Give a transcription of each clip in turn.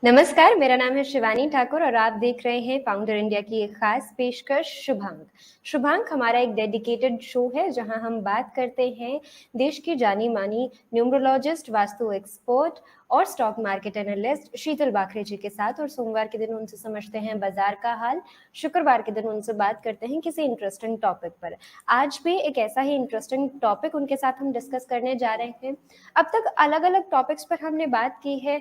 नमस्कार, मेरा नाम है शिवानी ठाकुर और आप देख रहे हैं फाउंडर इंडिया की एक खास पेशकश शुभांक। शुभांक हमारा एक डेडिकेटेड शो है जहां हम बात करते हैं देश की जानी मानी न्यूमरोलॉजिस्ट, वास्तु एक्सपर्ट और स्टॉक मार्केट एनालिस्ट शीतल बाखरे जी के साथ। और सोमवार के दिन उनसे समझते हैं बाजार का हाल, शुक्रवार के दिन उनसे बात करते हैं किसी इंटरेस्टिंग टॉपिक पर। आज भी एक ऐसा ही इंटरेस्टिंग टॉपिक उनके साथ हम डिस्कस करने जा रहे हैं। अब तक अलग अलग टॉपिक्स पर हमने बात की है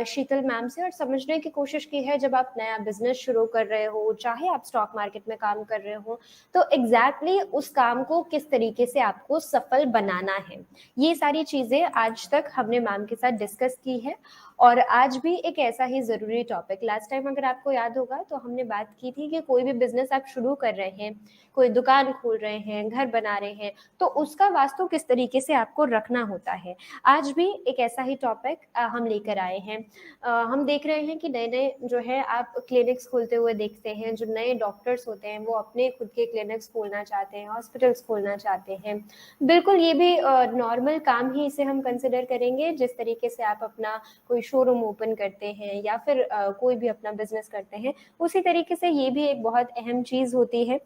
शीतल मैम से, और समझने की कोशिश की है जब आप नया बिजनेस शुरू कर रहे हो, चाहे आप स्टॉक मार्केट में काम कर रहे हो, तो एग्जैक्टली उस काम को किस तरीके से आपको सफल बनाना है। ये सारी चीजें आज तक हमने मैम के साथ डिस्कस की है। और आज भी एक ऐसा ही जरूरी टॉपिक, लास्ट टाइम अगर आपको याद होगा तो हमने बात की थी कि कोई भी बिजनेस आप शुरू कर रहे हैं, कोई दुकान खोल रहे हैं, घर बना रहे हैं, तो उसका वास्तु किस तरीके से आपको रखना होता है। आज भी एक ऐसा ही टॉपिक हम लेकर आए हैं। हम देख रहे हैं कि नए नए जो है आप क्लिनिक्स खोलते हुए देखते हैं, जो नए डॉक्टर्स होते हैं वो अपने खुद के क्लिनिक्स खोलना चाहते हैं, हॉस्पिटल्स खोलना चाहते हैं। बिल्कुल ये भी नॉर्मल काम ही इसे हम कंसिडर करेंगे, जिस तरीके से आप अपना कोई शोरूम ओपन करते हैं या फिर कोई भी अपना बिजनेस करते हैं, उसी तरीके से ये भी एक बहुत अहम चीज होती है।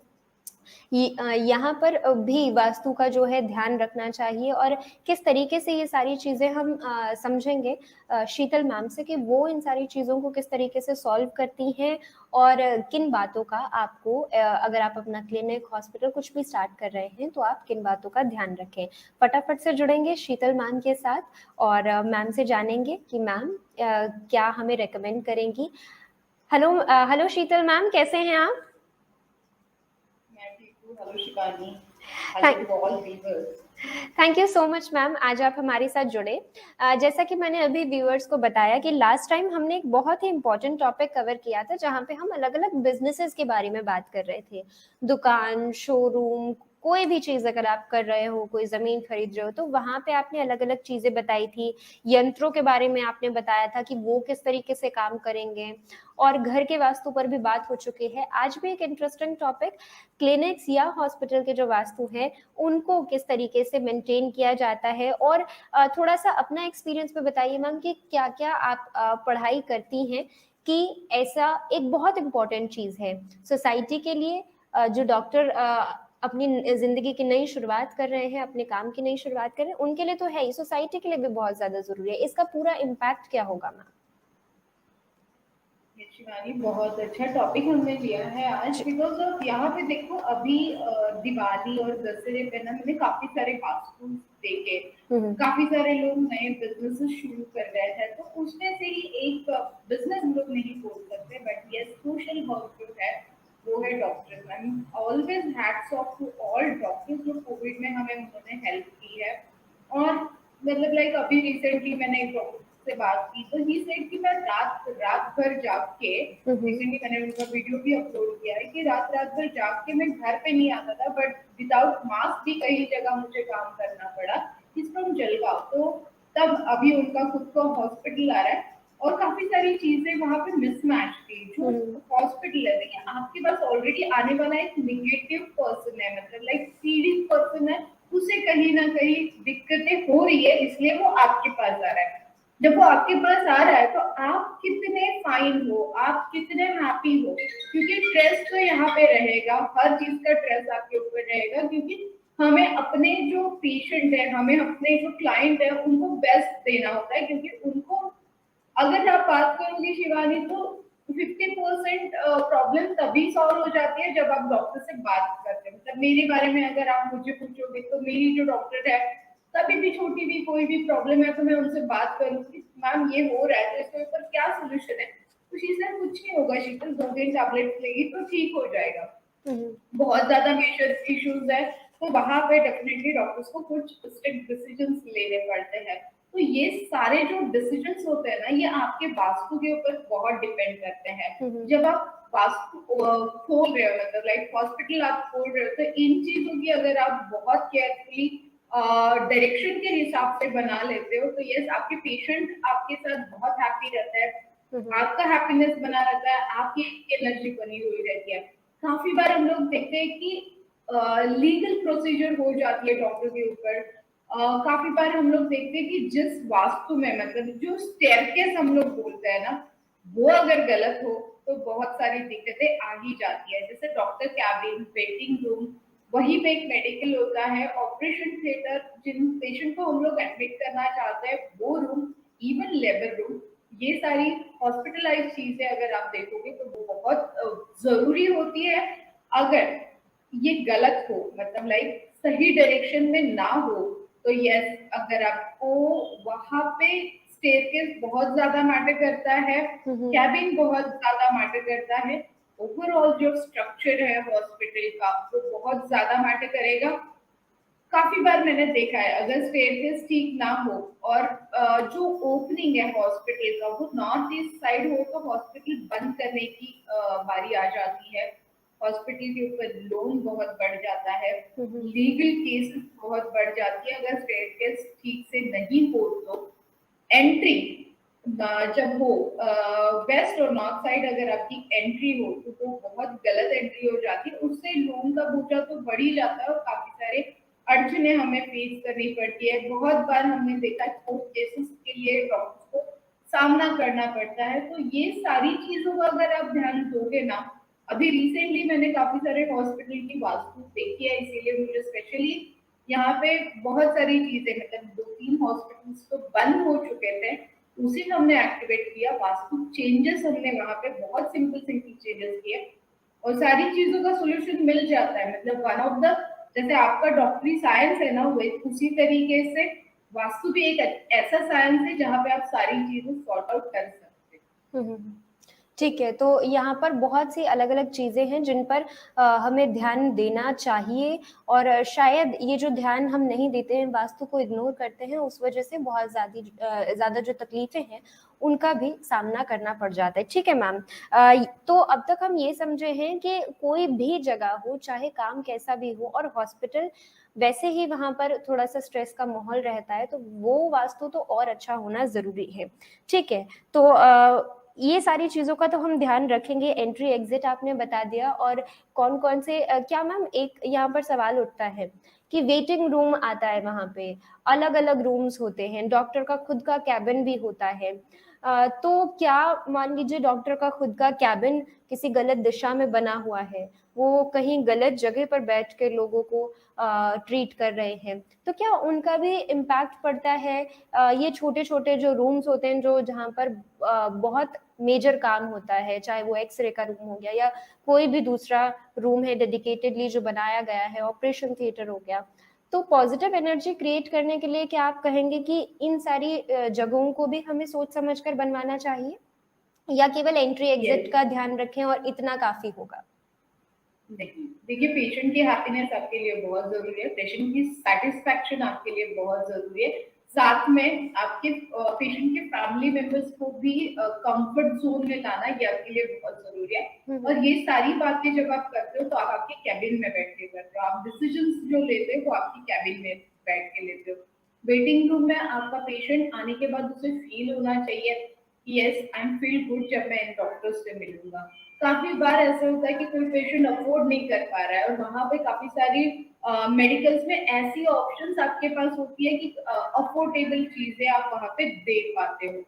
यहाँ पर भी वास्तु का जो है ध्यान रखना चाहिए। और किस तरीके से ये सारी चीजें हम समझेंगे शीतल मैम से कि वो इन सारी चीजों को किस तरीके से सॉल्व करती हैं, और किन बातों का आपको अगर आप अपना क्लिनिक, हॉस्पिटल कुछ भी स्टार्ट कर रहे हैं तो आप किन बातों का ध्यान रखें। फटाफट से जुड़ेंगे शीतल मैम के साथ और मैम से जानेंगे कि मैम क्या हमें रेकमेंड करेंगी। हेलो हेलो शीतल मैम, कैसे हैं आप? Hello Shivani. Thank thank you so much ma'am, आज आप हमारे साथ जुड़े। जैसा कि मैंने अभी व्यूअर्स को बताया कि लास्ट टाइम हमने एक बहुत ही इंपॉर्टेंट टॉपिक कवर किया था जहां पे हम अलग अलग बिजनेसेस के बारे में बात कर रहे थे। दुकान, शोरूम, कोई भी चीज अगर आप कर रहे हो, कोई जमीन खरीद रहे हो, तो वहां पे आपने अलग अलग चीजें बताई थी। यंत्रों के बारे में आपने बताया था कि वो किस तरीके से काम करेंगे, और घर के वास्तु पर भी बात हो चुकी है। आज भी एक इंटरेस्टिंग टॉपिक, क्लिनिक्स या हॉस्पिटल के जो वास्तु है उनको किस तरीके से मेंटेन किया जाता है। और थोड़ा सा अपना एक्सपीरियंस पे बताइए मैम कि क्या क्या आप पढ़ाई करती हैं कि ऐसा एक बहुत इंपॉर्टेंट चीज है सोसाइटी के लिए। जो डॉक्टर अपनी जिंदगी की नई शुरुआत कर रहे हैं, अपने काम की नई शुरुआत कर रहे हैं, उनके लिए तो है ही, सोसाइटी के लिए भी बहुत ज्यादा जरूरी है। इसका पूरा इम्पैक्ट क्या होगा मैम? शिवानी, बहुत अच्छा टॉपिक हमने लिया है आज, बिकॉज ऑफ यहाँ पे देखो अभी दिवाली और दशहरे पे ना मैंने काफी सारे वास्तु देखे। काफी सारे लोग नए बिजनेस शुरू कर रहे हैं, तो उसमें से ही एक बिजनेस हम लोग नहीं बोल सकते, बट ये सोशल वर्क जो है वो है doctors. I always hats off to all doctors जो कोविड में हमें उन्होंने हेल्प की है। और मतलब लाइक अभी रिसेंटली मैंने एक डॉक्टर से बात की, तो ही सेड कि मैं रात रात भर जाग के, रिसेंटली मैंने उनका वीडियो भी अपलोड किया है कि रात रात भर जाग के मैं घर पे नहीं आता था, बट विदाउट मास्क भी कई जगह मुझे काम करना पड़ा। इस फ्रॉम जलगांव। तो तब अभी उनका खुद का हॉस्पिटल आ रहा है, और काफी सारी चीजें वहां पे मिसमैच थी। जो हॉस्पिटल है, देखिए आपके पास ऑलरेडी आने वाला एक निगेटिव पर्सन है, मतलब लाइक सीरियस पर्सन है, उसे कहीं ना कहीं दिक्कतें हो रही है, इसलिए वो आपके पास आ रहा है। जब वो आपके पास आ रहा है तो आप कितने फाइन हो, आप कितने हैप्पी हो, क्योंकि स्ट्रेस तो यहाँ पे रहेगा, हर चीज का स्ट्रेस आपके ऊपर रहेगा, क्योंकि हमें अपने जो पेशेंट है, हमें अपने जो क्लाइंट है, उनको बेस्ट देना होता है। क्योंकि उनको, अगर आप बात करोगे शिवानी, तो 50% प्रॉब्लम तभी सॉल्व हो जाती है जब आप डॉक्टर से बात करते हैं। मतलब मेरे बारे में अगर आप मुझे पूछोगे, तो मेरी जो डॉक्टर है, कभी भी छोटी भी कोई भी प्रॉब्लम है तो मैं उनसे बात करूंगी, मैम ये हो रहा है तो इसके ऊपर क्या सोल्यूशन है। तो शीतल कुछ नहीं होगा, शीतल 2 दिन टैबलेट लेगी तो ठीक हो जाएगा। बहुत ज्यादा मेजर इश्यूज है तो वहां पे डेफिनेटली डॉक्टर्स को कुछ स्ट्रिक्ट डिसीजंस लेने पड़ते हैं। तो ये सारे जो डिसीजंस होते हैं ना, ये आपके वास्तु के ऊपर बहुत डिपेंड करते हैं। जब आप वास्तु खोल रहे हो, मतलब लाइक हॉस्पिटल आप खोल रहे हो, तो इन चीजों की अगर आप बहुत केयरफुली डायरेक्शन के हिसाब से बना लेते हो, तो यस, आपके पेशेंट आपके साथ बहुत हैप्पी रहता है, आपका हैप्पीनेस बना रहता है, आपकी एनर्जी बनी हुई रहती है। काफी बार हम लोग देखते हैं कि लीगल प्रोसीजर हो जाती है डॉक्टर के ऊपर। काफी बार हम लोग देखते हैं कि जिस वास्तु में, मतलब जो स्टेयरकेस हम लोग बोलते हैं ना, वो अगर गलत हो तो बहुत सारी दिक्कतें आ ही जाती है। जैसे डॉक्टर कैबिन, वेटिंग रूम, वहीं पे एक मेडिकल होता है, ऑपरेशन थिएटर, जिन पेशेंट को हम लोग एडमिट करना चाहते हैं वो रूम, इवन लेबर रूम, ये सारी हॉस्पिटलाइज चीजें अगर आप देखोगे तो वो बहुत जरूरी होती है। अगर ये गलत हो, मतलब लाइक सही डायरेक्शन में ना हो, तो यस, अगर आपको वहां पे स्टेयरकेस बहुत ज्यादा मैटर करता है, कैबिन बहुत ज्यादा मैटर करता है, ओवरऑल जो स्ट्रक्चर है हॉस्पिटल का वो बहुत ज्यादा मैटर करेगा। काफी बार मैंने देखा है अगर स्टेयरकेस ठीक ना हो और जो ओपनिंग है हॉस्पिटल का वो नॉर्थ ईस्ट साइड हो, तो हॉस्पिटल बंद करने की बारी आ जाती है। हॉस्पिटल के ऊपर लोन बहुत बढ़ जाता है, लीगल केसेस बहुत बढ़ जाती है अगर स्टेयरकेस ठीक से नहीं हो तो। एंट्री जब हो वेस्ट और नॉर्थ साइड अगर आपकी एंट्री हो तो वो बहुत गलत एंट्री हो जाती है, उससे लोन का बोझा तो बढ़ ही जाता है और काफी सारे अड़चने हमें फेस करनी पड़ती है। बहुत बार हमने देखा है कोर्ट केसेस के लिए डॉक्टर्स को सामना करना पड़ता है। तो ये सारी चीजों का अगर आप ध्यान दोगे ना, अभी रिसेंटली मैंने काफी सारे हॉस्पिटल की वास्तु देखी है, इसीलिए मुझे स्पेशली यहाँ पे बहुत सारी चीजें, मतलब 2-3 हॉस्पिटल्स तो बंद हो चुके थे, उसी में हमने एक्टिवेट किया वास्तु चेंजेस, हमने वहां पे बहुत सिंपल सिंपल चेंजेस किए और सारी चीजों का सोल्यूशन मिल जाता है। मतलब वन ऑफ द, जैसे आपका डॉक्टरी साइंस है ना, वो उसी तरीके से वास्तु भी एक ऐसा साइंस है जहाँ पे आप सारी चीजें सॉर्ट आउट कर सकते हैं। ठीक है, तो यहाँ पर बहुत सी अलग अलग चीज़ें हैं जिन पर हमें ध्यान देना चाहिए, और शायद ये जो ध्यान हम नहीं देते हैं, वास्तु को इग्नोर करते हैं, उस वजह से बहुत ज़्यादा जो तकलीफें हैं उनका भी सामना करना पड़ जाता है। ठीक है मैम, तो अब तक हम ये समझे हैं कि कोई भी जगह हो, चाहे काम कैसा भी हो, और हॉस्पिटल वैसे ही वहाँ पर थोड़ा सा स्ट्रेस का माहौल रहता है, तो वो वास्तु तो और अच्छा होना ज़रूरी है। ठीक है, तो ये सारी चीजों का तो हम ध्यान रखेंगे। एंट्री एग्जिट आपने बता दिया, और कौन कौन से क्या मैम, एक यहाँ पर सवाल उठता है कि वेटिंग रूम आता है, वहां पे अलग अलग रूम्स होते हैं, डॉक्टर का खुद का कैबिन भी होता है। तो क्या मान लीजिए डॉक्टर का खुद का कैबिन किसी गलत दिशा में बना हुआ है, वो कहीं गलत जगह पर बैठ के लोगों को ट्रीट कर रहे हैं, तो क्या उनका भी इम्पैक्ट पड़ता है? ये छोटे छोटे जो रूम्स होते हैं, जो जहाँ पर बहुत मेजर काम होता है, चाहे वो एक्सरे का रूम हो गया या कोई भी दूसरा रूम है डेडिकेटेडली जो बनाया गया है, ऑपरेशन थिएटर हो गया, तो पॉजिटिव एनर्जी क्रिएट करने के लिए क्या आप कहेंगे कि इन सारी जगहों को भी हमें सोच समझकर बनवाना चाहिए, या केवल एंट्री एग्जिट का ध्यान रखें और इतना काफी होगा? नहीं, देखिए, पेशेंट की हैप्पीनेस आपके लिए बहुत जरूरी है, पेशेंट की सेटिस्फैक्शन आपके लिए बहुत जरूरी है, साथ में आपके पेशेंट के फैमिली मेंबर्स को भी कंफर्ट जोन में लाना ये आपके लिए बहुत जरूरी है। और ये सारी बातें जब आप करते हो तो आप आपके कैबिन में बैठ के करते हो, आप डिसीजंस जो लेते हो वो आपकी कैबिन में बैठ के लेते हो। वेटिंग रूम में आपका पेशेंट आने के बाद उसे फील होना चाहिए कि yes, I am feel good जब मैं इन डॉक्टर्स से मिलूंगा। काफी बार ऐसा होता है कि कोई पेशेंट अफोर्ड नहीं कर पा रहा है और वहां पे काफी सारी मेडिकल्स में ऐसी ऑप्शंस आपके पास होती है कि अफोर्डेबल चीजें आप वहां पे दे पाते हो।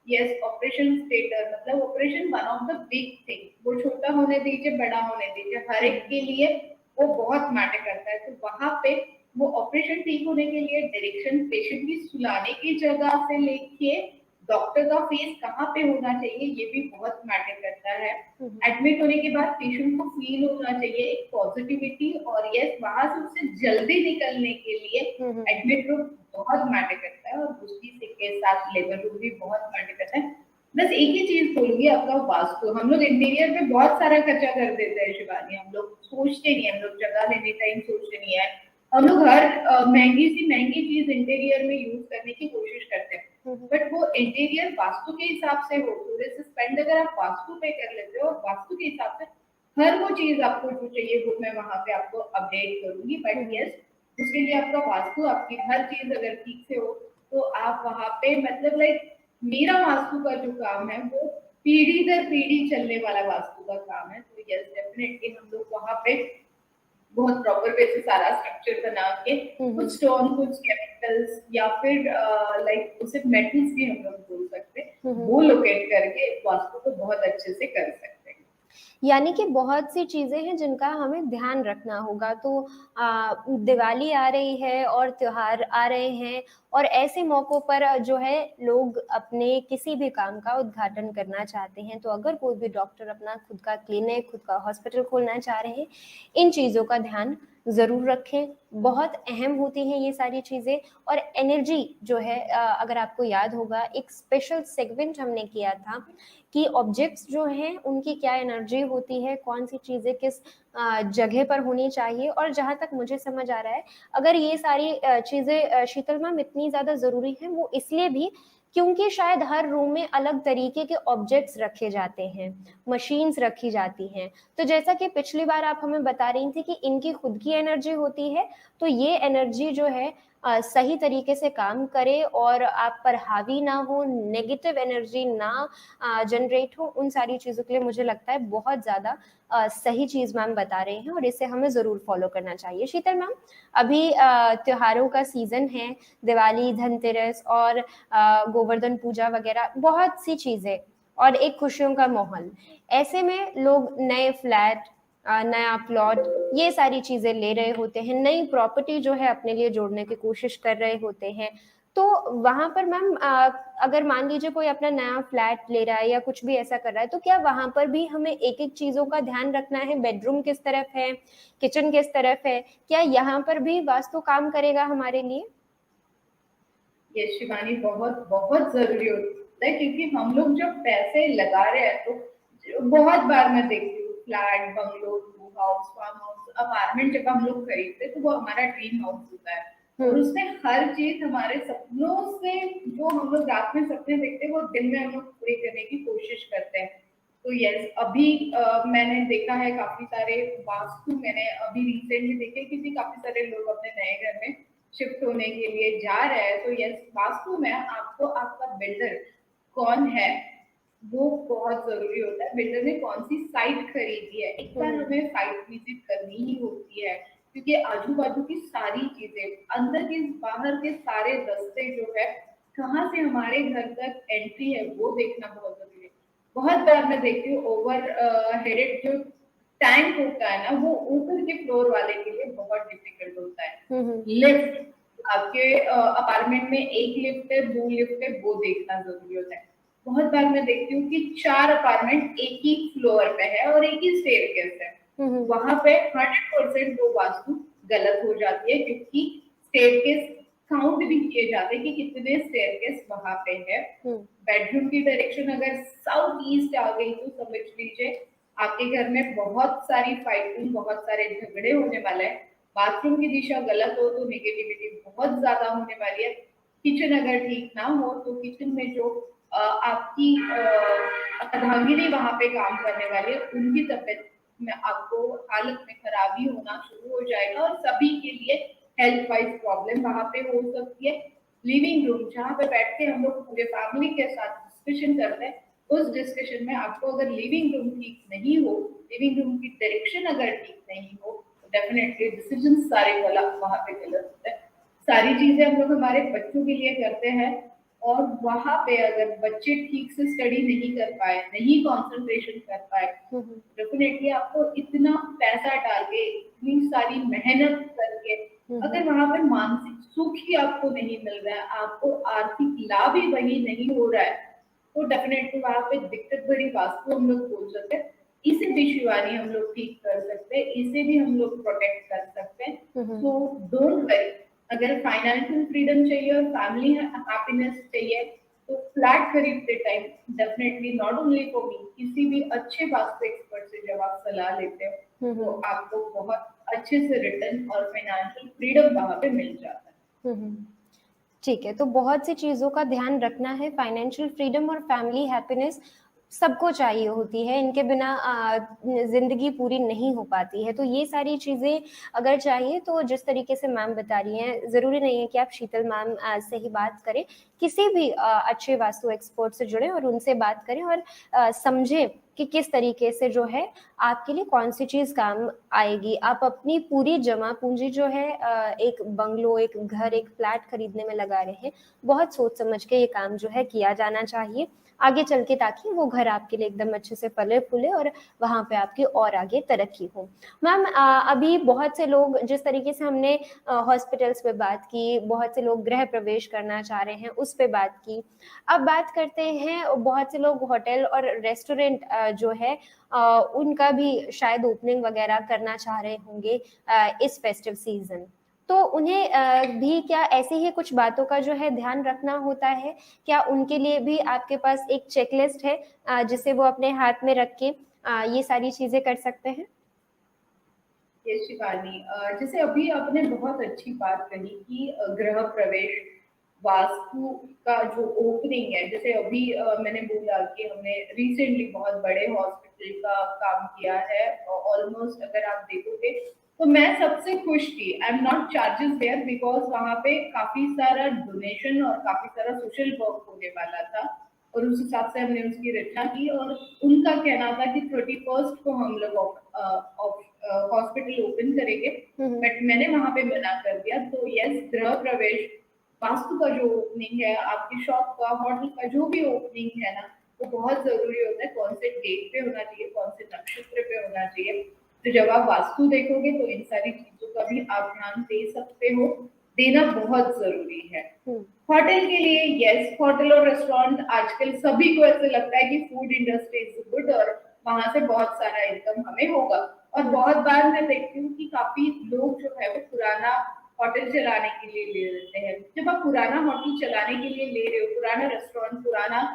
यस, ऑपरेशन थिएटर, मतलब operation one of the big thing, वो छोटा होने दीजिए बड़ा होने दीजिए, हर एक के लिए वो बहुत मैटर करता है। तो वहां पे वो ऑपरेशन ठीक होने के लिए डायरेक्शन, पेशेंट की सुलाने की जगह से लेके डॉक्टर का फेस कहाँ पे होना चाहिए, ये भी बहुत मैटर करता है। एडमिट होने के बाद पेशेंट को फील होना चाहिए एक पॉजिटिविटी, और यस, वहां से उससे जल्दी निकलने के लिए एडमिट रूम बहुत मैटर करता है, और उसी के साथ लेबर रूम भी बहुत मैटर करता है। बस एक ही चीज बोलूंगी, आपका वास्तु, हम लोग इंटीरियर पे बहुत सारा खर्चा कर देते हैं शिवानी, हम लोग सोचते नहीं, हम लोग जगह लेने टाइम सोचते नहीं है, हम लोग हर महंगी सी महंगी चीज इंटीरियर में यूज करने की कोशिश करते हैं, बट वो इंटीरियर वास्तु के हिसाब से हो, थोड़े से स्पेंड अगर आप वास्तु पे कर लेते हो, वास्तु के हिसाब से हर वो चीज आपको जो चाहिए वो मैं वहां पे आपको अपडेट करूंगी। बट यस, उसके लिए आपका वास्तु, आपकी हर चीज अगर ठीक से हो तो आप वहां पे, मतलब लाइक, मेरा वास्तु का जो काम है वो पीढ़ी दर पीढ़ी चलने वाला वास्तु का काम है। तो यस, डेफिनेटली हम लोग वहां पे बहुत प्रॉपर वे से सारा स्ट्रक्चर बना के कुछ स्टोन, कुछ केमिकल्स, या फिर लाइक उसे मेटल्स भी हम लोग बोल सकते हैं, वो लोकेट करके वास्तु को बहुत अच्छे से कर सकते हैं। यानी कि बहुत सी चीजें हैं जिनका हमें ध्यान रखना होगा। तो दिवाली आ रही है और त्योहार आ रहे हैं, और ऐसे मौकों पर जो है लोग अपने किसी भी काम का उद्घाटन करना चाहते हैं। तो अगर कोई भी डॉक्टर अपना खुद का क्लिनिक, खुद का हॉस्पिटल खोलना चाह रहे हैं, इन चीजों का ध्यान जरूर रखें। बहुत अहम होती हैं ये सारी चीजें। और एनर्जी जो है, अगर आपको याद होगा, एक स्पेशल सेगमेंट हमने किया था कि ऑब्जेक्ट्स जो हैं उनकी क्या एनर्जी होती है, कौन सी चीजें किस जगह पर होनी चाहिए। और जहां तक मुझे समझ आ रहा है, अगर ये सारी चीजें शीतल मैम इतनी ज्यादा जरूरी है, वो इसलिए भी क्योंकि शायद हर रूम में अलग तरीके के ऑब्जेक्ट्स रखे जाते हैं, मशीन्स रखी जाती हैं। तो जैसा कि पिछली बार आप हमें बता रही थी कि इनकी खुद की एनर्जी होती है, तो ये एनर्जी जो है सही तरीके से काम करे और आप पर हावी ना हो, नेगेटिव एनर्जी ना जनरेट हो, उन सारी चीजों के लिए मुझे लगता है बहुत ज्यादा सही चीज मैम बता रहे हैं, और इसे हमें जरूर फॉलो करना चाहिए। शीतल मैम, अभी त्योहारों का सीजन है, दिवाली, धनतेरस और गोवर्धन पूजा वगैरह बहुत सी चीजें, और एक खुशियों का माहौल। ऐसे में लोग नए फ्लैट, नया प्लॉट, ये सारी चीजें ले रहे होते हैं, नई प्रॉपर्टी जो है अपने लिए जोड़ने की कोशिश कर रहे होते हैं। तो वहां पर मैम, अगर मान लीजिए कोई अपना नया फ्लैट ले रहा है या कुछ भी ऐसा कर रहा है, तो क्या वहां पर भी हमें एक एक चीजों का ध्यान रखना है? बेडरूम किस तरफ है, किचन किस तरफ है, क्या यहाँ पर भी वास्तु काम करेगा हमारे लिए? ये शिवानी बहुत बहुत जरूरी होता है, क्योंकि हम लोग जब पैसे लगा रहे हैं तो बहुत बार मैं देखती हूँ flat, bungalow, house, farm house, apartment जब हम लोग खरीदते हैं तो वो हमारा ड्रीम हाउस होता है, और उसमें हर चीज हमारे सपनों से, जो हम लोग रात में सपने देखते हैं वो दिन में हम लोग पूरी करने की कोशिश करते हैं। तो यस, अभी मैंने देखा है काफी सारे वास्तु, मैंने अभी रिसेंटली देखे, क्योंकि काफी सारे लोग अपने नए घर में शिफ्ट होने के लिए जा रहे हैं। तो यस, वास्तु में आपको आपका बिल्डर कौन है वो बहुत जरूरी होता है। बिल्डर ने कौन सी साइट खरीदी है, एक बार हमें साइट विजिट करनी ही होती है, क्योंकि आजू बाजू की सारी चीजें, अंदर के बाहर के सारे रास्ते जो है, कहाँ से हमारे घर तक एंट्री है, वो देखना बहुत जरूरी है। बहुत बार मैं देखती हूँ ओवर हेडेड जो टैंक होता है ना, वो ऊपर के फ्लोर वाले के लिए बहुत डिफिकल्ट होता है। लिफ्ट, आपके अपार्टमेंट में एक लिफ्ट है, दो लिफ्ट है, वो देखना जरूरी होता है। बहुत बार मैं देखती हूँ कि 4 अपार्टमेंट एक ही फ्लोर पे है और एक ही स्टेयरकेस है, वहां पे 100% वो वास्तु गलत हो जाती है, क्योंकि स्टेयरकेस काउंट भी किए जाते हैं कि कितने स्टेयरकेस वहां पे है। बेडरूम की डायरेक्शन अगर साउथ ईस्ट आ गई तो समझ लीजिए आपके घर में बहुत सारी फाइटिंग, बहुत सारे झगड़े होने वाले हैं। बाथरूम की दिशा गलत हो तो नेगेटिविटी बहुत ज्यादा होने वाली है। किचन अगर ठीक ना हो तो किचन में जो आपकी अर्धांगिनी वहां पे काम करने वाली है, उनकी तबियत में आपको हालत में खराबी होना शुरू हो जाएगा, और सभी के लिए हेल्थ वाइज प्रॉब्लम वहां पे हो सकती है। लिविंग रूम, जहाँ पे बैठ के हम लोग पूरे फैमिली के साथ डिस्कशन करते हैं, उस डिस्कशन में आपको अगर लिविंग रूम ठीक नहीं हो, लिविंग रूम की डायरेक्शन अगर ठीक नहीं हो, तो डेफिनेटली डिसीजन सारे गलत वहां पे गलत होते हैं। सारी चीजें हम लोग हमारे बच्चों के लिए करते हैं, और वहां पे अगर बच्चे ठीक से स्टडी नहीं कर पाए, नहीं कंसंट्रेशन कर पाए, डेफिनेटली आपको इतना पैसा डाल के, इतनी सारी मेहनत करके, अगर वहां पे मानसिक सुख ही आपको नहीं मिल रहा है, आपको आर्थिक लाभ ही वही नहीं हो रहा है, तो डेफिनेटली वहां पे दिक्कत भरी वास्तु हम लोग बोल सकते हैं। इसे भी शिवानी हम लोग ठीक कर सकते हैं, इसे भी हम लोग प्रोटेक्ट कर सकते हैं। तो डोंट वरी, अगर फाइनेंशियल फ्रीडम चाहिए और फैमिली हैप्पीनेस चाहिए, तो फ्लैट खरीदते time definitely not only for me, किसी भी अच्छे वास्तु एक्सपर्ट से जब आप सलाह लेते हो तो आपको बहुत अच्छे से रिटर्न और फाइनेंशियल फ्रीडम वहां पे मिल जाता है। ठीक है, तो बहुत सी चीजों का ध्यान रखना है। फाइनेंशियल फ्रीडम और फैमिली हैप्पीनेस सबको चाहिए होती है, इनके बिना जिंदगी पूरी नहीं हो पाती है। तो ये सारी चीजें अगर चाहिए तो जिस तरीके से मैम बता रही हैं, जरूरी नहीं है कि आप शीतल मैम से ही बात करें, किसी भी अच्छे वास्तु एक्सपर्ट से जुड़े और उनसे बात करें और समझें कि किस तरीके से जो है आपके लिए कौन सी चीज काम आएगी। आप अपनी पूरी जमा पूंजी जो है एक बंगलो, एक घर, एक फ्लैट खरीदने में लगा रहे हैं, बहुत सोच समझ के ये काम जो है किया जाना चाहिए आगे चल के, ताकि वो घर आपके लिए एकदम अच्छे से फले फूले और वहां पे आपकी और आगे तरक्की हो। मैम अभी बहुत से लोग, जिस तरीके से हमने हॉस्पिटल्स पे बात की, बहुत से लोग गृह प्रवेश करना चाह रहे हैं उस पे बात की, अब बात करते हैं बहुत से लोग होटल और रेस्टोरेंट जो है उनका भी शायद ओपनिंग वगैरह करना चाह रहे होंगे इस फेस्टिव सीजन। तो उन्हें भी क्या ऐसी ही कुछ बातों का जो है ध्यान रखना होता है? क्या उनके लिए भी आपके पास एक चेकलिस्ट है जिसे वो अपने हाथ में रख के ये सारी चीजें कर सकते हैं? ये शिवानी, जैसे अभी आपने बहुत अच्छी बात कही कि गृह प्रवेश, वास्तु का जो ओपनिंग है, जैसे अभी मैंने बोला कि हमने रिसेंटली बहुत बड़े हॉस्पिटल का काम किया है, ऑलमोस्ट अगर आप देखोगे तो मैं सबसे खुश थी। I am not charges there because वहां पे काफी सारा डोनेशन और काफी सारा सोशल वर्क होने वाला था, और उस हिसाब से हमने उसकी रचना की। और उनका कहना था कि 31st को हम लोग हॉस्पिटल ओपन करेंगे, बट मैंने वहां पे मना कर दिया। तो यस, गृह प्रवेश, वास्तु का जो ओपनिंग है, आपकी शॉप का, होटल का जो भी ओपनिंग है ना, वो बहुत जरूरी होता है। कौन से डेट पे होना चाहिए, कौन से नक्षत्र पे होना चाहिए। तो जब आप वास्तु देखोगे तो इन सारी चीजों का भी आप ध्यान दे सकते हो, देना बहुत जरूरी है। होटल के लिए यस, होटल और रेस्टोरेंट आजकल सभी को ऐसे लगता है कि फूड इंडस्ट्री इज गुड और वहां से बहुत सारा इनकम हमें होगा। और बहुत बार मैं देखती हूँ कि काफी लोग जो है वो पुराना होटल चलाने के लिए ले लेते हैं। जब आप पुराना होटल चलाने के लिए ले रहे हो, पुराना रेस्टोरेंट, पुराना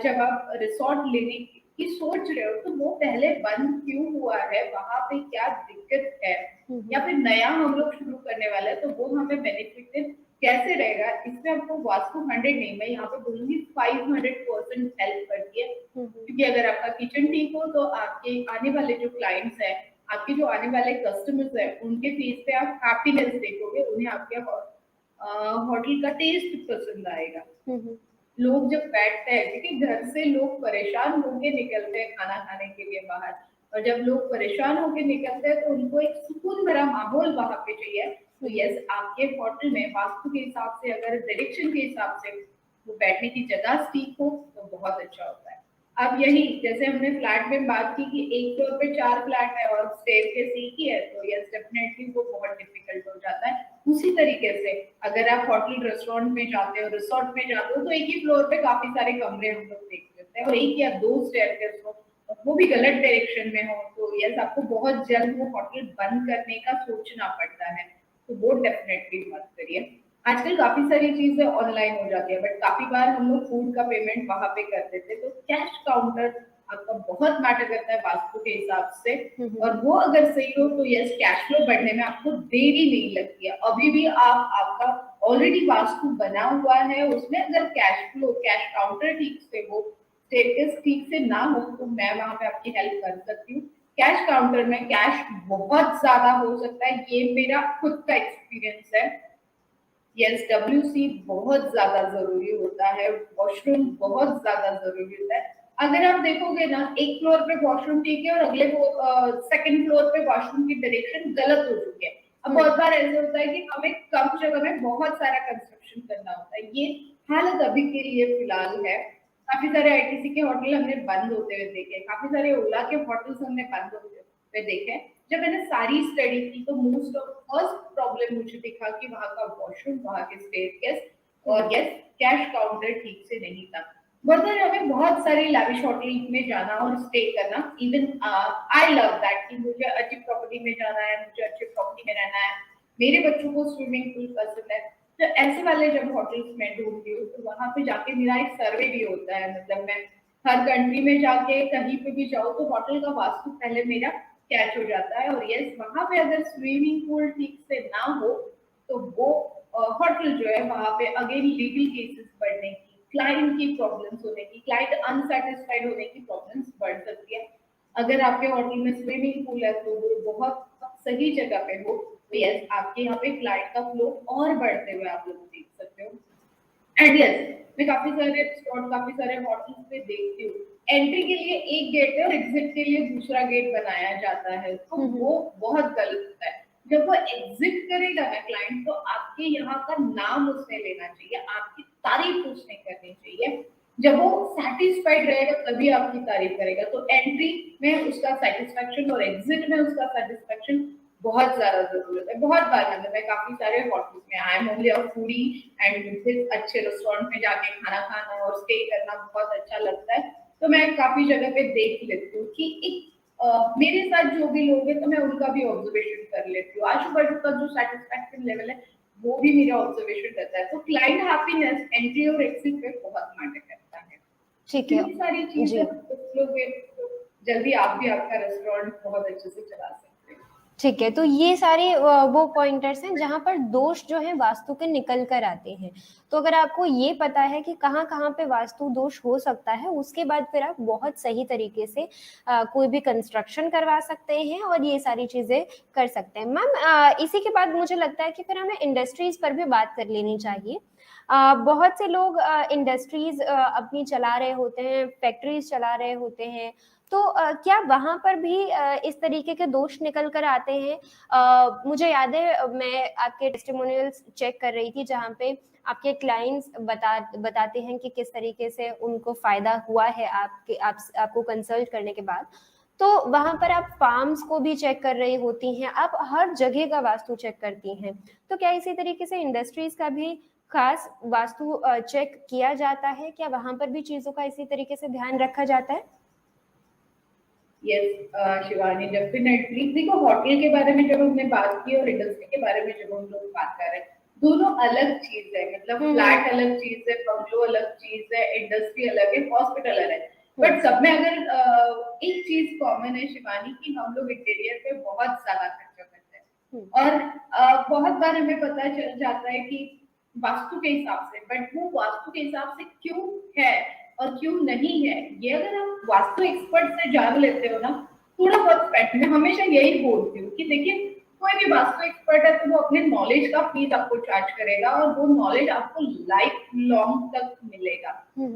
जब आप रिसोर्ट लेने की सोच रहे हो, तो वो पहले बंद क्यों हुआ है, वहां पे क्या दिक्कत है, या फिर नया हम लोग शुरू करने वाले हैं तो वो हमें बेनिफिटेड कैसे रहेगा। इसमें आपको वास्तु 100 नहीं, मैं यहाँ पे बोलूंगी 500% हेल्प करती है। क्योंकि अगर आपका किचन ठीक हो तो आपके आने वाले जो क्लाइंट्स हैं, आपके जो आने वाले कस्टमर्स हैं, उनके फेस पे आप हैप्पीनेस देखोगे, उन्हें आपके होटल का टेस्ट पसंद आएगा। लोग जब बैठते हैं, क्योंकि घर से लोग परेशान होकर निकलते हैं खाना खाने के लिए बाहर, और जब लोग परेशान होकर निकलते हैं तो उनको एक सुकून भरा माहौल वहां पे चाहिए। तो यस, आपके होटल में वास्तु के हिसाब से, अगर डायरेक्शन के हिसाब से वो बैठने की जगह ठीक हो तो बहुत अच्छा होता है। अब यही जैसे हमने फ्लैट में बात की कि एक फ्लोर पे 4 फ्लैट है और स्टेयरकेस एक ही है, तो यस डेफिनेटली वो बहुत डिफिकल्ट हो जाता है। उसी तरीके से अगर आप होटल रेस्टोरेंट में जाते हो, रिसोर्ट में जाते हो, तो एक ही फ्लोर पे काफी सारे कमरे हम लोग देख लेते हैं, और एक या दो स्टेयरकेस हो, वो भी गलत डायरेक्शन में हो, तो यस आपको बहुत जल्द वो होटल बंद करने का सोचना पड़ता है। तो वो डेफिनेटली मत करिए। आजकल काफी सारी चीजें ऑनलाइन हो जाती है, बट काफी बार हम लोग फूड का पेमेंट वहां पे कर देते, तो कैश काउंटर आपका बहुत मैटर करता है वास्तु के हिसाब से। और वो अगर सही हो तो यस, कैश फ्लो बढ़ने में आपको देरी नहीं लगती है। अभी भी आपका ऑलरेडी वास्तु बना हुआ है, उसमें अगर कैश फ्लो, कैश काउंटर ठीक से हो, स्टेटस ठीक से ना हो, तो मैं वहां पे आपकी हेल्प कर सकती हूँ। कैश काउंटर में कैश बहुत ज्यादा हो सकता है, ये मेरा खुद का एक्सपीरियंस है। यस, WC बहुत ज्यादा जरूरी होता है, वॉशरूम बहुत ज्यादा जरूरी होता है। अगर आप देखोगे ना, एक फ्लोर पे वॉशरूम ठीक है और अगले सेकंड फ्लोर पे वॉशरूम की डायरेक्शन गलत हो चुकी है। अब बहुत बार ऐसे होता है कि हमें कम जगह में बहुत सारा कंस्ट्रक्शन करना होता है। ये हालत अभी के लिए फिलहाल है। काफी सारे ITC के होटल हमने बंद होते हुए देखे, काफी सारे ओला के होटल्स हमने बंद होते हुए देखे। जब मैंने सारी स्टडी की तो मोस्ट ऑफ फर्स्ट प्रॉब्लम मुझे दिखा कि वहां का वॉशरूम, वहां के स्टेयरकेस और यस कैश काउंटर ठीक से नहीं था। बर्दर हमें बहुत सारे लैविश होटल में जाना और स्टे करना, इवन आई लव दैट कि मुझे अच्छी प्रॉपर्टी में जाना है, मुझे अच्छी प्रॉपर्टी में रहना है, मेरे बच्चों को स्विमिंग पूल पसंद है। तो ऐसे वाले जब होटल्स में ढूंढती हूँ तो वहां पे जाके मेरा एक सर्वे भी होता है। मतलब मैं हर कंट्री में जाके कहीं पे भी जाऊँ तो होटल का वास्तु पहले मेरा कैच हो जाता है। और यस, वहां पे अगर स्विमिंग पूल ठीक से ना हो तो वो होटल जो है वहां पे अगेन लीगल केसेस बढ़ने की, क्लाइंट की प्रॉब्लम्स होने की, क्लाइंट अनसेटिस्फाइड होने की प्रॉब्लम्स बढ़ सकती है। अगर आपके होटल में स्विमिंग पूल है तो वो बहुत सही जगह पे हो, तो यस आपके यहाँ पे क्लाइंट का फ्लो और बढ़ते हुए आप लोग देख सकते हो। एंड यस, मैं काफी सारे रिसोर्ट, काफी सारे होटल्स पे देखती हूँ एंट्री के लिए एक गेट है और एग्जिट के लिए दूसरा गेट बनाया जाता है, तो वो बहुत गलत होता है। जब वो एग्जिट करेगा ना क्लाइंट, तो आपके यहाँ का नाम उसने लेना चाहिए, आपकी तारीफ उसने करनी चाहिए। जब वो सेटिस्फाइड रहेगा तभी आपकी तारीफ करेगा। तो एंट्री में उसका सेटिस्फेक्शन और एग्जिट में उसका सेटिस्फेक्शन बहुत ज्यादा जरूरत है। बहुत बार मतलब मैं काफी सारे होटल्स में, I am only a foodie and मुझे अच्छे रेस्टोरेंट में जाके खाना खाना और स्टे करना बहुत अच्छा लगता है। तो मैं काफी जगह पे देख लेती हूँ कि एक मेरे साथ जो भी लोग हैं तो मैं उनका भी ऑब्जर्वेशन कर लेती हूँ। आजू बाजू का जो सेटिस्फेक्शन लेवल है वो भी मेरा ऑब्जर्वेशन करता है। तो क्लाइंट हैप्पीनेस एंट्री और एग्जिट पे बहुत मैटर करता है। ठीक है इतनी सारी चीजें लोग जल्दी आप भी आपका रेस्टोरेंट बहुत अच्छे से चला सकते हैं। ठीक है, तो ये सारे वो पॉइंटर्स हैं जहां पर दोष जो है वास्तु के निकल कर आते हैं। तो अगर आपको ये पता है कि कहाँ कहाँ पे वास्तु दोष हो सकता है, उसके बाद फिर आप बहुत सही तरीके से कोई भी कंस्ट्रक्शन करवा सकते हैं और ये सारी चीजें कर सकते हैं। मैम इसी के बाद मुझे लगता है कि फिर हमें इंडस्ट्रीज पर भी बात कर लेनी चाहिए। बहुत से लोग इंडस्ट्रीज अपनी चला रहे होते हैं, फैक्ट्रीज चला रहे होते हैं, तो क्या वहां पर भी इस तरीके के दोष निकल कर आते हैं? मुझे याद है मैं आपके टेस्टिमोनियल्स चेक कर रही थी जहाँ पे आपके क्लाइंट्स बताते हैं कि किस तरीके से उनको फायदा हुआ है आपको कंसल्ट करने के बाद। तो वहां पर आप फार्म्स को भी चेक कर रही होती हैं, आप हर जगह का वास्तु चेक करती हैं। तो क्या इसी तरीके से इंडस्ट्रीज का भी खास वास्तु चेक किया जाता है? क्या वहां पर भी चीजों का इसी तरीके से ध्यान रखा जाता है? Yes Shivani, definitely. देखो होटल के बारे में जब हमने बात की और इंडस्ट्री के बारे में जब हम लोग बात कर रहे हैं, दोनों अलग चीज है। मतलब फ्लैट अलग चीज है, बंगलो अलग चीज है, इंडस्ट्री अलग है, हॉस्पिटल अलग है। बट सब में अगर एक चीज कॉमन है शिवानी, कि हम लोग इंटीरियर पे बहुत ज्यादा खर्चा करते हैं। और बहुत बार हमें पता चल जाता है कि वास्तु के हिसाब से, बट वो वास्तु के हिसाब से क्यों है और क्यों नहीं है, ये अगर आप वास्तु एक्सपर्ट से जान लेते हो ना, थोड़ा बहुत फैक्ट, मैं हमेशा यही बोलती हूँ कि देखिए कोई भी वास्तु एक्सपर्ट है तो वो अपने नॉलेज का फीस आपको चार्ज करेगा और वो नॉलेज आपको लाइफ लॉन्ग तक मिलेगा।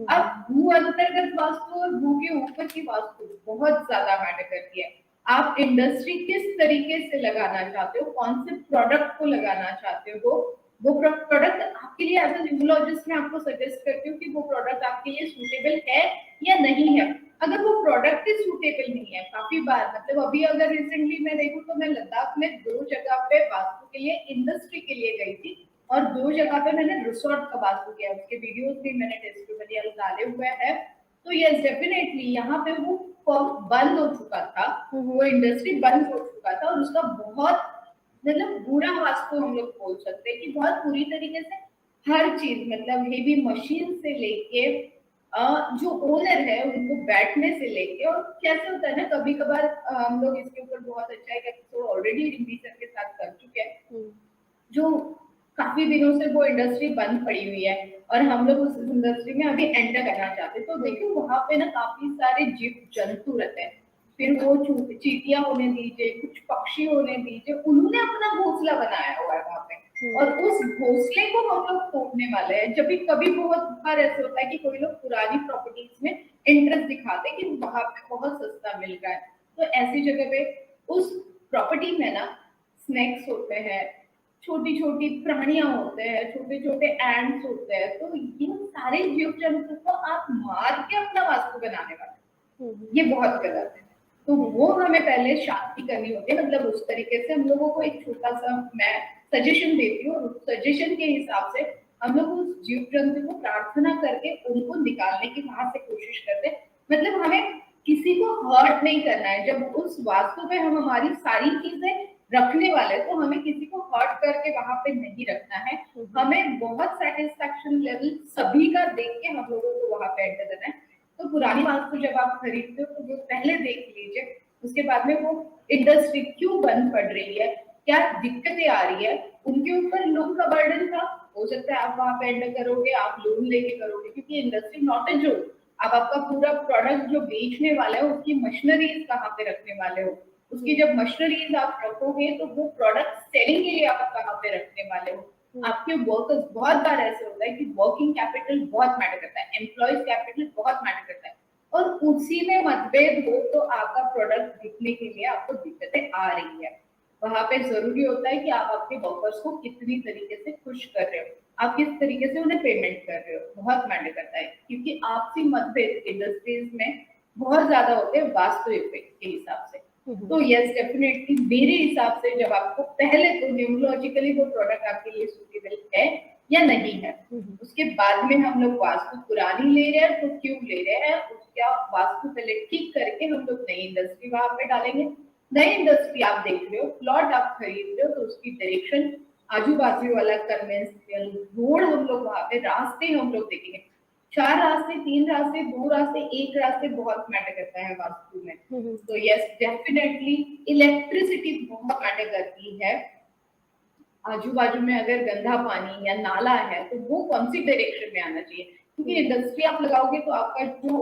अब भू अंतर्गत वास्तु और भू के ऊपर की वास्तु बहुत ज्यादा मैटर करती है। आप इंडस्ट्री किस तरीके से लगाना चाहते हो, कौन से प्रोडक्ट को लगाना चाहते हो, वो प्रोडक्ट आपके लिए एज ए न्यूमरोलॉजिस्ट मैं आपको सजेस्ट करती हूँ कि वो प्रोडक्ट आपके लिए सूटेबल है या नहीं है। अगर वो प्रोडक्ट ही सूटेबल नहीं है, काफी बार मतलब अभी अगर रिसेंटली मैं देखूँ तो मैं लद्दाख में 2 जगह पे वास्तु के लिए, इंडस्ट्री के लिए गई थी और 2 जगह पे मैंने रिसोर्ट का वास्तु किया। उसके वीडियोस भी मैंने टेस्टिमोनियल डाले हुए हैं। तो यस डेफिनेटली यहाँ पे वो बंद हो चुका था, वो इंडस्ट्री बंद हो चुका था और उसका बहुत मतलब बुरा वास्तु हम लोग बोल सकते हैं कि बहुत बुरी तरीके से हर चीज, मतलब हेवी मशीन से लेके जो ओनर है उनको बैठने से लेके, और कैसे होता है ना कभी कभार हम लोग इसके ऊपर बहुत अच्छा एक एपिसोड ऑलरेडी रिम्पी सर के साथ कर चुके हैं, जो काफी दिनों से वो इंडस्ट्री बंद पड़ी हुई है और हम लोग उस इंडस्ट्री में अभी एंटर करना चाहते हैं। तो देखिए वहां पे ना काफी सारे जीव जंतु रहते हैं, फिर वो चींटियां होने दीजिए, कुछ पक्षी होने दीजिए, उन्होंने अपना घोंसला बनाया हुआ है वहां पे और उस घोंसले को हम लोग तोड़ने वाले हैं। जब भी कभी बहुत बार ऐसा होता है कि कोई लोग पुरानी प्रॉपर्टीज में इंटरेस्ट दिखाते हैं कि वहां पे बहुत सस्ता मिल रहा है, तो ऐसी जगह पे उस प्रॉपर्टी में ना स्नैक्स होते हैं, छोटी छोटी प्राणियां होते हैं, छोटे छोटे एंड्स होते हैं, तो इन सारे जीव जंतु को आप मार के अपना वास्तु बनाने वाले, ये बहुत गलत है। तो वो हमें पहले शांति करनी होती है। मतलब उस तरीके से हम लोगों को एक छोटा सा मैं सजेशन देती हूँ और उस सजेशन के हिसाब से हम लोग उस जीव जंतु को प्रार्थना करके उनको निकालने की वहां से कोशिश करते हैं। मतलब हमें किसी को हर्ट नहीं करना है। जब उस वास्तु पे हम हमारी सारी चीजें रखने वाले, तो हमें किसी को हर्ट करके वहां पे नहीं रखना है। हमें बहुत सेटिस्फेक्शन लेवल सभी का देख के हम लोगों को वहां पे एंटर करना है। तो पुरानी वास्तु जब आप खरीदते हो तो वो पहले देख लीजिए, उसके बाद में वो इंडस्ट्री क्यों बंद पड़ रही है, क्या दिक्कतें आ रही है, उनके ऊपर लोन का बर्डन था, हो सकता है आप वहां पे एंटर करोगे, आप लोन लेके करोगे, क्योंकि इंडस्ट्री नॉट ए जो आप आपका पूरा प्रोडक्ट जो बेचने वाले हो उसकी मशीनरीज कहाँ पे रखने वाले हो, उसकी जब मशीनरीज आप रखोगे तो वो प्रोडक्ट सेलिंग के लिए आप कहाँ पे रखने वाले हो। आपके वर्कर्स, बहुत बार ऐसे होता है कि वर्किंग कैपिटल बहुत मैटर करता है, एम्प्लॉयज कैपिटल बहुत मैटर करता है, और उसी में मतभेद हो तो आपका प्रोडक्ट बिकने के लिए आपको दिक्कतें आ रही है। वहां पे जरूरी होता है कि आप अपने वर्कर्स को कितनी तरीके से खुश कर रहे हो, आप किस तरीके से उन्हें पेमेंट कर रहे हो, बहुत मैटर करता है। क्योंकि आपसी मतभेद इंडस्ट्रीज में बहुत ज्यादा होते हैं वास्तु इफेक्ट के हिसाब से। तो यस डेफिनेटली मेरे हिसाब से जब आपको पहले तो न्यूमरोलॉजिकली वो प्रोडक्ट आपके लिए सूटेबल है या नहीं है, उसके बाद में हम लोग वास्तु पुरानी ले रहे हैं तो क्यों ले रहे हैं, उसका वास्तु पहले ठीक करके हम लोग नई इंडस्ट्री वहां पे डालेंगे। नई इंडस्ट्री आप देख रहे हो, प्लॉट आप खरीद रहे हो, तो उसकी डायरेक्शन, आजू बाजू वाला कन्वेंशनल रोड हम लोग वहां पे रास्ते हम लोग देखेंगे। 4 रास्ते, 3 रास्ते, 2 रास्ते, 1 रास्ते बहुत मैटर करता है वास्तु में। तो यस डेफिनेटली इलेक्ट्रिसिटी बहुत मैटर करती है। आजू बाजू में अगर गंदा पानी या नाला है तो वो कौन सी डायरेक्शन में आना चाहिए, क्योंकि इंडस्ट्री आप लगाओगे तो आपका जो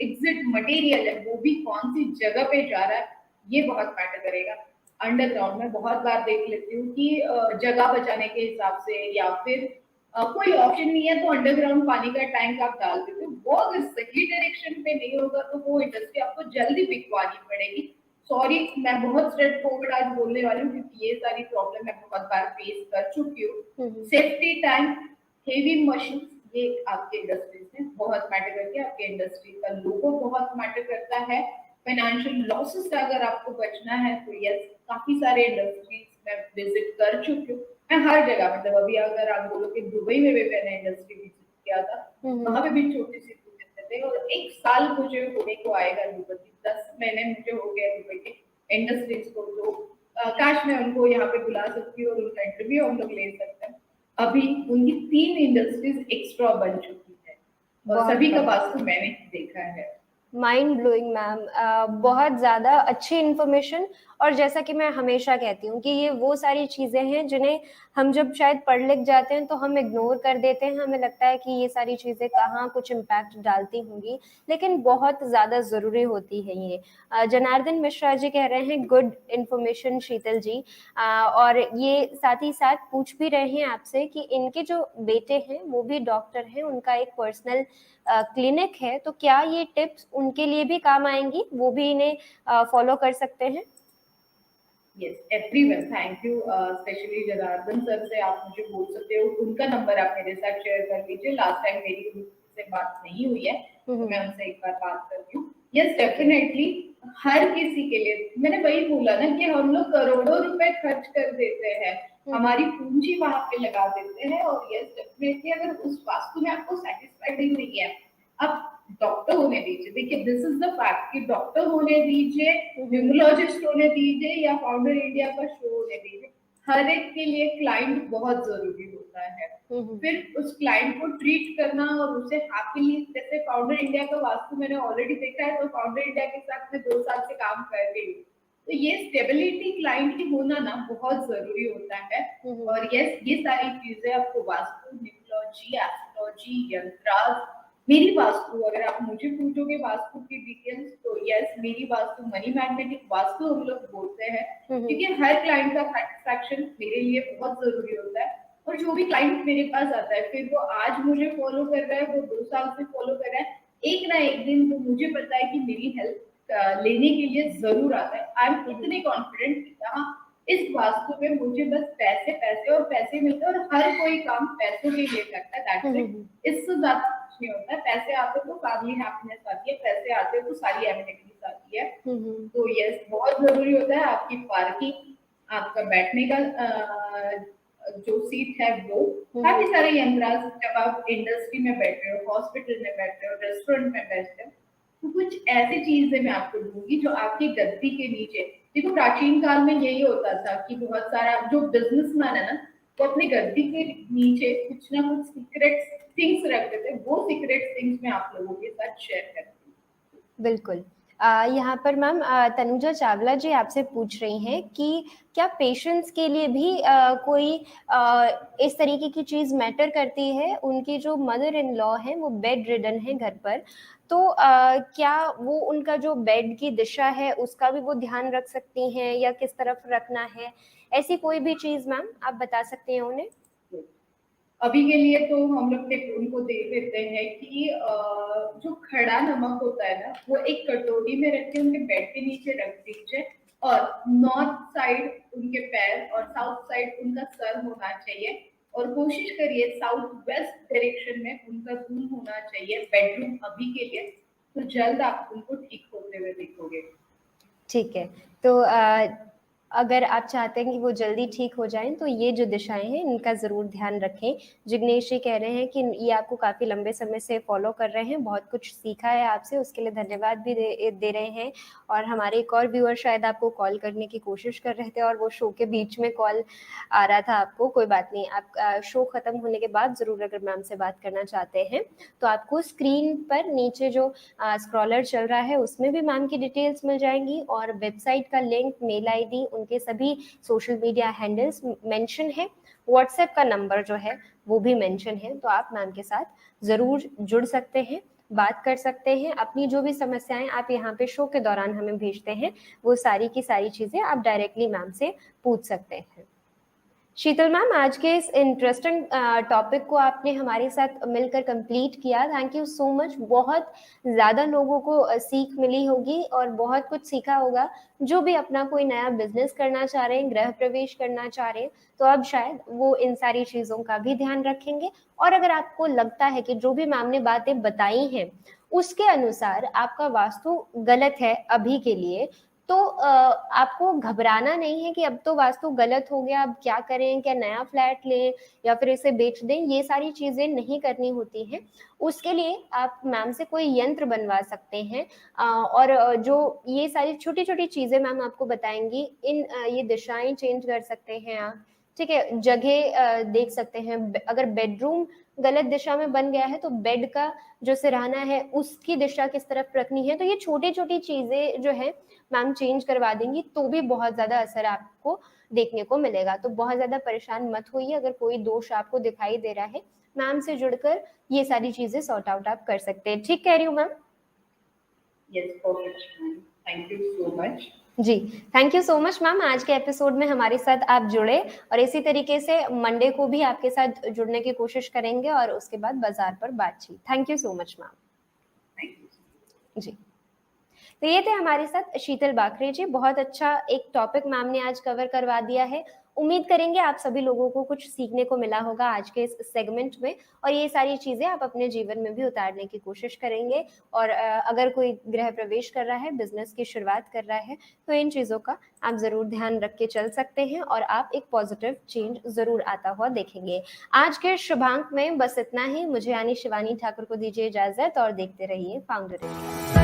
एग्जिट मटेरियल है वो भी कौन सी जगह पे जा रहा है, ये बहुत मैटर करेगा। अंडरग्राउंड में बहुत बार देख लेती हूँ कि जगह बचाने के हिसाब से या फिर कोई ऑप्शन नहीं है तो अंडरग्राउंड पानी का टैंक आप डाल देते हो। वो अगर सही डायरेक्शन पे नहीं होगा तो वो इंडस्ट्री आपको जल्दी बिकवानी पड़ेगी। सॉरी, मैं बहुत स्ट्रेट फॉरवर्ड आज बोलने वाली हूँ क्योंकि ये सारी प्रॉब्लम मैं बहुत बार फेस कर चुकी हूँ। सेफ्टी टैंक, हेवी मशीन, ये आपके इंडस्ट्रीज में बहुत मैटर करती है। आपके इंडस्ट्री का लोगो बहुत मैटर करता है। फाइनेंशियल लॉसेस से अगर आपको बचना है तो यस, काफी सारे इंडस्ट्रीज में विजिट कर चुकी हूँ मैं हर जगह। मतलब अभी अगर आप बोलो कि दुबई में भी मैंने इंडस्ट्री विजिट किया था, वहां पे भी छोटी सी थे और 1 साल मुझे होने को आएगा दुबई, 10 महीने मुझे हो गए दुबई के इंडस्ट्रीज को। तो काश मैं उनको यहाँ पे बुला सकती हूँ और उनका इंटरव्यू हम लोग ले सकते हैं। अभी उनकी 3 इंडस्ट्रीज एक्स्ट्रा बन चुकी है और सभी का वास्तु मैंने देखा है। माइंड ब्लोइंग मैम, बहुत ज़्यादा अच्छी इन्फॉर्मेशन। और जैसा कि मैं हमेशा कहती हूँ कि ये वो सारी चीज़ें हैं जिन्हें हम जब शायद पढ़ लिख जाते हैं तो हम इग्नोर कर देते हैं, हमें लगता है कि ये सारी चीज़ें कहाँ कुछ इम्पैक्ट डालती होंगी, लेकिन बहुत ज़्यादा ज़रूरी होती है ये। जनार्दन मिश्रा जी कह रहे हैं गुड इन्फॉर्मेशन शीतल जी, और ये साथ ही साथ पूछ भी रहे हैं आपसे कि इनके जो बेटे हैं वो भी डॉक्टर हैं, उनका एक पर्सनल क्लिनिक है, तो क्या ये टिप्स उनके लिए भी काम आएंगी, वो भी इन्हें फॉलो कर सकते हैं? Yes everyone, thank you. Specially Janardan sir से आप मुझे बोल सकते हो, उनका नंबर आप मेरे साथ शेयर कर लीजिए। लास्ट टाइम मेरी उनसे बात नहीं हुई है तो मैं उनसे एक बार बात करती हूँ। यस डेफिनेटली, हर किसी के लिए मैंने वही बोला ना कि हम लोग करोड़ों रुपए खर्च कर देते हैं, हमारी पूंजी वहां पे लगा देते हैं। और यस डेफिनेटली अगर उस वास्तु में आपको सेटिस्फाइड नहीं है, आप डॉक्टर होने दीजिए। देखिए दिस इज द फैक्ट कि डॉक्टर होने दीजिए, न्यूमरोलॉजिस्ट होने दीजिए या फाउंडर इंडिया का शो होने दीजिए, हर एक के लिए क्लाइंट बहुत जरूरी होता है। फिर उस क्लाइंट को ट्रीट करना और उसे हैप्पीली, जैसे फाउंडर इंडिया का वास्तु मैंने ऑलरेडी देखा है तो फाउंडर इंडिया के साथ मैं 2 साल से काम कर रही हूँ। तो ये स्टेबिलिटी क्लाइंट की होना ना बहुत जरूरी होता है। और यस, ये सारी चीजें आपको वास्तु, न्यूमरोलॉजी, एस्ट्रोलॉजी, यंत्रास, मेरी वास्तु, अगर आप मुझे पूछोगे वास्तु की डिटेल्स तो यस, मेरी वास्तु मनी मैग्नेटिक वास्तु हम लोग बोलते हैं क्योंकि हर क्लाइंट का सैटिस्फैक्शन मेरे लिए बहुत जरूरी होता है। और जो भी क्लाइंट मेरे पास आता है, फिर वो आज मुझे फॉलो कर रहा है, वो 2 साल से फॉलो कर रहा है, एक ना एक दिन वो मुझे पता है कि मेरी हेल्प लेने के लिए जरूर आता है। आई एम इतनी कॉन्फिडेंट कि हाँ, इस वास्तु में मुझे बस पैसे पैसे और पैसे मिलते हैं और हर कोई काम पैसों के लिए करता है। दैट्स इट, इससे ज्यादा कुछ नहीं होता है। पैसे आते तो फैमिली हैप्पीनेस आती है, पैसे आते तो सारी एमिनिटीज आती है। तो यस, बहुत जरूरी होता है आपकी पार्किंग, आपका बैठने का जो सीट है वो, काफी सारे यंत्रास। जब आप इंडस्ट्री में बैठ रहे हो, हॉस्पिटल में बैठ रहे हो, रेस्टोरेंट में बैठ रहे हो, तो कुछ ऐसी चीजें मैं आपको दूंगी जो आपकी गद्दी के नीचे। देखो प्राचीन काल में यही होता था कि बहुत सारा जो बिजनेसमैन है ना, वो अपनी गद्दी के नीचे कुछ ना कुछ सीक्रेट थिंग्स रखते थे। वो सीक्रेट थिंग्स मैं आप लोगों के साथ शेयर करती हूँ। बिल्कुल। यहाँ पर मैम तनुजा चावला जी आपसे पूछ रही हैं कि क्या पेशेंट्स के लिए भी कोई इस तरीके की चीज मैटर करती है? उनकी जो मदर इन लॉ है वो बेड रिडन है घर पर, तो क्या वो उनका जो बेड की दिशा है उसका भी वो ध्यान रख सकती हैं या किस तरफ रखना है? ऐसी कोई भी चीज मैम आप बता सकते हैं उन्हें? अभी के लिए तो हम लोग टिप उनको दे देते हैं कि जो खड़ा नमक होता है ना, वो एक कटोरी में रख के उनके बेड के नीचे रख दीजिए, और नॉर्थ साइड उनके पैर और साउथ साइड उनका सर होना चाहिए, और कोशिश करिए साउथ वेस्ट डायरेक्शन में उनका रूम होना चाहिए, बेडरूम अभी के लिए। तो जल्द आप उनको ठीक होते हुए देखोगे। ठीक है, तो अगर आप चाहते हैं कि वो जल्दी ठीक हो जाएं तो ये जो दिशाएं हैं इनका ज़रूर ध्यान रखें। जिग्नेश जी कह रहे हैं कि ये आपको काफ़ी लंबे समय से फॉलो कर रहे हैं, बहुत कुछ सीखा है आपसे, उसके लिए धन्यवाद भी दे रहे हैं। और हमारे एक और व्यूअर शायद आपको कॉल करने की कोशिश कर रहे थे और वो शो के बीच में कॉल आ रहा था आपको, कोई बात नहीं, आप शो ख़त्म होने के बाद ज़रूर अगर मैम से बात करना चाहते हैं तो आपको स्क्रीन पर नीचे जो स्क्रॉलर चल रहा है उसमें भी मैम की डिटेल्स मिल जाएंगी, और वेबसाइट का लिंक, मेल आईडी, उनके सभी सोशल मीडिया हैंडल्स मेंशन है, व्हाट्सएप का नंबर जो है वो भी मेंशन है, तो आप मैम के साथ ज़रूर जुड़ सकते हैं, बात कर सकते हैं। अपनी जो भी समस्याएं आप यहाँ पे शो के दौरान हमें भेजते हैं वो सारी की सारी चीज़ें आप डायरेक्टली मैम से पूछ सकते हैं। शीतल मैम, आज के इस इंटरेस्टिंग टॉपिक को आपने हमारे साथ मिलकर कंप्लीट किया, थैंक यू सो मच। बहुत ज़्यादा लोगों को सीख मिली होगी और बहुत कुछ सीखा होगा। जो भी अपना कोई नया बिजनेस करना चाह रहे हैं, गृह प्रवेश करना चाह रहे हैं, तो अब शायद वो इन सारी चीज़ों का भी ध्यान रखेंगे। और अगर आपको लगता है कि जो भी मैम ने बातें बताई हैं उसके अनुसार आपका वास्तु गलत है अभी के लिए, तो आपको घबराना नहीं है कि अब तो वास्तु गलत हो गया, अब क्या करें, क्या नया फ्लैट लें या फिर इसे बेच दें, ये सारी चीज़ें नहीं करनी होती हैं। उसके लिए आप मैम से कोई यंत्र बनवा सकते हैं, और जो ये सारी छोटी-छोटी चीज़ें मैम आपको बताएँगी, ये दिशाएँ चेंज कर सकते हैं आप, ठीक है? जगह देख सकते हैं, अगर बेडरूम गलत दिशा में बन गया है तो बेड का जो सिरहाना है उसकी दिशा किस तरफ रखनी है, तो ये छोटी-छोटी चीज़ें जो है मैम चेंज करवा देंगी, तो भी बहुत ज़्यादा असर आपको देखने को मिलेगा। तो बहुत ज़्यादा परेशान मत होइए, अगर कोई दोष आपको दिखाई दे रहा है, मैम से जुड़कर ये सारी चीज़ें सॉर्ट आउट आप कर सकते हैं। ठीक कह रही हूँ ma'am? Yes, perfect ma'am, thank you so much. जी, thank you so much ma'am, आज के एपिसोड में हमारे साथ आप जुड़े, और इसी तरीके से मंडे को भी आपके साथ जुड़ने की कोशिश करेंगे और उसके बाद बाजार पर बातचीत। Thank you so much ma'am. Thank you ji, तो ये थे हमारे साथ शीतल बाखरे जी। बहुत अच्छा एक टॉपिक मैम ने आज कवर करवा दिया है। उम्मीद करेंगे आप सभी लोगों को कुछ सीखने को मिला होगा आज के इस सेगमेंट में, और ये सारी चीज़ें आप अपने जीवन में भी उतारने की कोशिश करेंगे। और अगर कोई गृह प्रवेश कर रहा है, बिजनेस की शुरुआत कर रहा है, तो इन चीज़ों का आप ज़रूर ध्यान रख के चल सकते हैं और आप एक पॉजिटिव चेंज ज़रूर आता हुआ देखेंगे। आज के शुभांक में बस इतना ही। मुझे यानी शिवानी ठाकुर को दीजिए इजाज़त और देखते रहिए फाउंडर इंडिया।